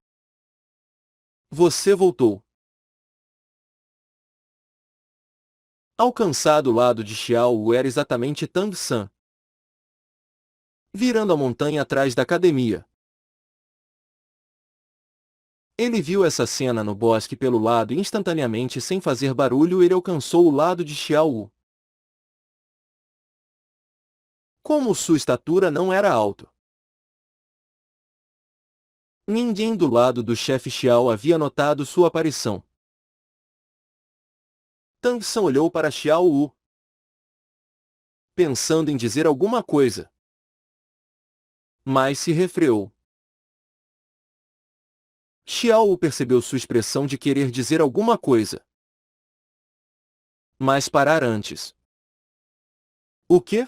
Speaker 1: você voltou. Alcançado o lado de Xiao Wu era exatamente Tang San, virando a montanha atrás da academia. Ele viu essa cena no bosque pelo lado e instantaneamente sem fazer barulho ele alcançou o lado de Xiao Wu. Como sua estatura não era alta, ninguém do lado do chefe Xiao havia notado sua aparição. Tang San olhou para Xiao Wu, pensando em dizer alguma coisa, mas se refreou. Xiao Wu percebeu sua expressão de querer dizer alguma coisa, mas parar antes. O quê?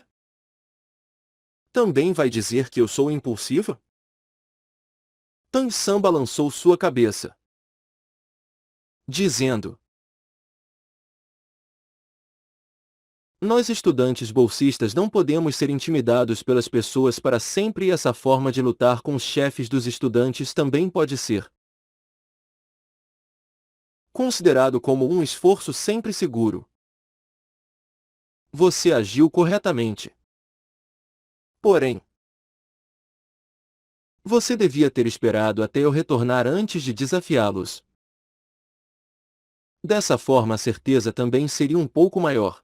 Speaker 1: Também vai dizer que eu sou impulsiva? Tang San balançou sua cabeça, dizendo: nós estudantes bolsistas não podemos ser intimidados pelas pessoas para sempre e essa forma de lutar com os chefes dos estudantes também pode ser considerado como um esforço sempre seguro. Você agiu corretamente. Porém, você devia ter esperado até eu retornar antes de desafiá-los. Dessa forma a certeza também seria um pouco maior.